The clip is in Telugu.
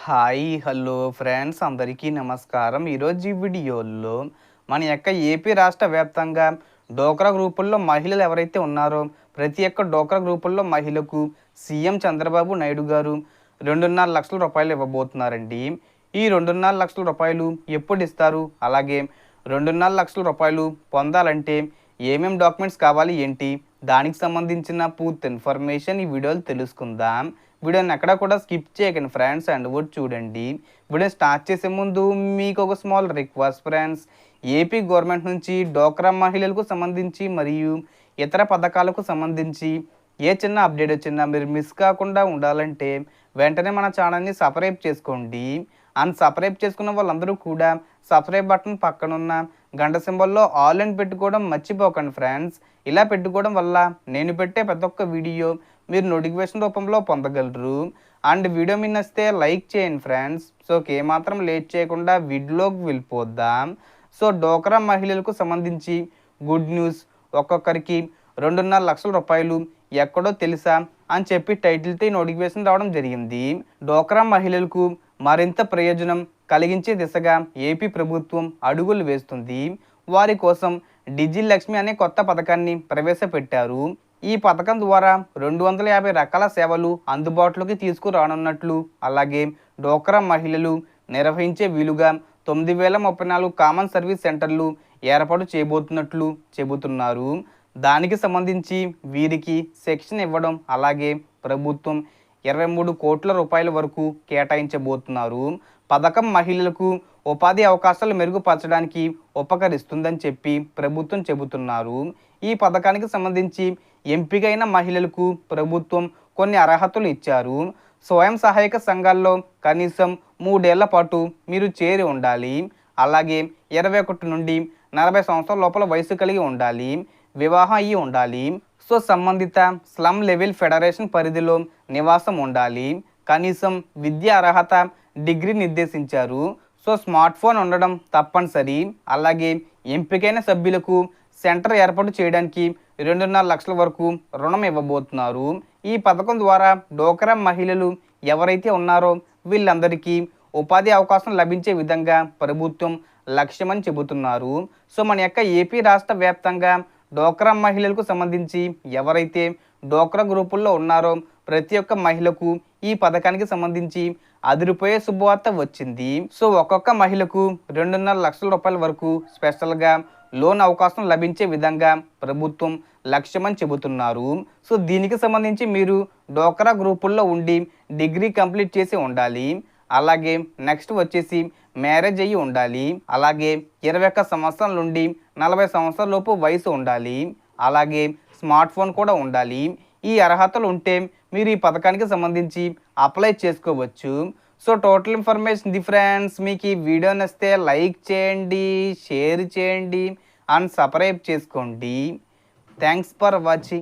హాయ్ హలో ఫ్రెండ్స్ అందరికీ నమస్కారం. ఈరోజు ఈ వీడియోలో మన యొక్క ఏపీ రాష్ట్ర వ్యాప్తంగా డోక్రా గ్రూపుల్లో మహిళలు ఎవరైతే ఉన్నారో ప్రతి ఒక్క డోక్రా గ్రూపుల్లో మహిళకు సీఎం చంద్రబాబు నాయుడు గారు 2.5 లక్షల రూపాయలు ఇవ్వబోతున్నారండి. ఈ 2.5 లక్షల రూపాయలు ఎప్పుడు ఇస్తారు, అలాగే 2.5 లక్షల రూపాయలు పొందాలంటే ఏమేం డాక్యుమెంట్స్ కావాలి ఏంటి, దానికి సంబంధించిన పూర్తి ఇన్ఫర్మేషన్ ఈ వీడియోలో తెలుసుకుందాం. వీడియోని ఎక్కడ కూడా స్కిప్ చేయకండి ఫ్రెండ్స్, అండ్ కూడా చూడండి. వీడియో స్టార్ట్ చేసే ముందు మీకు ఒక small request friends, AP government నుంచి డోక్రా మహిళలకు సంబంధించి మరియు ఇతర పథకాలకు సంబంధించి ఏ చిన్న అప్డేట్ వచ్చినా మీరు మిస్ కాకుండా ఉండాలంటే వెంటనే మన ఛానల్ని సబ్స్క్రైబ్ చేసుకోండి. అండ్ సబ్స్క్రైబ్ చేసుకున్న వాళ్ళందరూ కూడా సబ్స్క్రైబ్ బటన్ పక్కనున్న గంట సింబల్లో ఆల్ అని పెట్టుకోవడం మర్చిపోకండి ఫ్రెండ్స్. ఇలా పెట్టుకోవడం వల్ల నేను పెట్టే ప్రతి ఒక్క వీడియో మీరు నోటిఫికేషన్ రూపంలో పొందగలరు. అండ్ వీడియో మీ నచ్చితే లైక్ చేయండి ఫ్రెండ్స్. సో ఏమాత్రం లేట్ చేయకుండా వీడియోలోకి వెళ్ళిపోద్దాం. సో డోక్రా మహిళలకు సంబంధించి గుడ్ న్యూస్, ఒక్కొక్కరికి 2.5 లక్షల రూపాయలు ఎక్కడో తెలుసా అని చెప్పి టైటిల్తో నోటిఫికేషన్ రావడం జరిగింది. డోక్రా మహిళలకు మరింత ప్రయోజనం కలిగించే దిశగా ఏపీ ప్రభుత్వం అడుగులు వేస్తుంది. వారి కోసం డిజిలక్ష్మి అనే కొత్త పథకాన్ని ప్రవేశపెట్టారు. ఈ పథకం ద్వారా 250 రకాల సేవలు అందుబాటులోకి తీసుకురానున్నట్లు, అలాగే డోక్రా మహిళలు నిర్వహించే వీలుగా 9034 కామన్ సర్వీస్ సెంటర్లు ఏర్పాటు చేయబోతున్నట్లు చెబుతున్నారు. దానికి సంబంధించి వీరికి శిక్షణ ఇవ్వడం, అలాగే ప్రభుత్వం 23 కోట్ల రూపాయల వరకు కేటాయించబోతున్నారు. పథకం మహిళలకు ఉపాధి అవకాశాలు మెరుగుపరచడానికి ఉపకరిస్తుందని చెప్పి ప్రభుత్వం చెబుతున్నారు. ఈ పథకానికి సంబంధించి ఎంపికైన మహిళలకు ప్రభుత్వం కొన్ని అర్హతలు ఇచ్చారు. స్వయం సహాయక సంఘాల్లో కనీసం 3 ఏళ్ల పాటు మీరు చేరి ఉండాలి. అలాగే 21 నుండి 40 సంవత్సరాల లోపల వయసు కలిగి ఉండాలి. వివాహం అయ్యి ఉండాలి. సో సంబంధిత స్లమ్ లెవెల్ ఫెడరేషన్ పరిధిలో నివాసం ఉండాలి. కనీసం విద్యా అర్హత డిగ్రీ నిర్దేశించారు. సో స్మార్ట్ ఫోన్ ఉండడం తప్పనిసరి. అలాగే ఎంపికైన సభ్యులకు సెంటర్ ఏర్పాటు చేయడానికి 2.5 లక్షల వరకు రుణం ఇవ్వబోతున్నారు. ఈ పథకం ద్వారా డోక్రా మహిళలు ఎవరైతే ఉన్నారో వీళ్ళందరికీ ఉపాధి అవకాశం లభించే విధంగా ప్రభుత్వం లక్ష్యమని చెబుతున్నారు. సో మన యొక్క ఏపీ రాష్ట్ర వ్యాప్తంగా డోక్రా మహిళలకు సంబంధించి ఎవరైతే డోక్రా గ్రూపుల్లో ఉన్నారో ప్రతి ఒక్క మహిళకు ఈ పథకానికి సంబంధించి అదిరిపోయే శుభవార్త వచ్చింది. సో ఒక్కొక్క మహిళకు 2.5 లక్షల రూపాయల వరకు స్పెషల్గా లోన్ అవకాశం లభించే విధంగా ప్రభుత్వం లక్ష్యమని చెబుతున్నారు. సో దీనికి సంబంధించి మీరు డోక్రా గ్రూపుల్లో ఉండి డిగ్రీ కంప్లీట్ చేసి ఉండాలి. అలాగే నెక్స్ట్ వచ్చేసి మ్యారేజ్ అయ్యి ఉండాలి. అలాగే 21 సంవత్సరాల నుండి 40 సంవత్సరాల లోపు వయసు ఉండాలి. అలాగే స్మార్ట్ ఫోన్ కూడా ఉండాలి. ఈ అర్హతలు ఉంటే మీరు ఈ పథకానికి సంబంధించి అప్లై చేసుకోవచ్చు. So total information the friends. మీకు ఈ వీడియో నచ్చితే లైక్ చేయండి, షేర్ చేయండి అండ్ సబ్స్క్రైబ్ చేసుకోండి. Thanks for watching.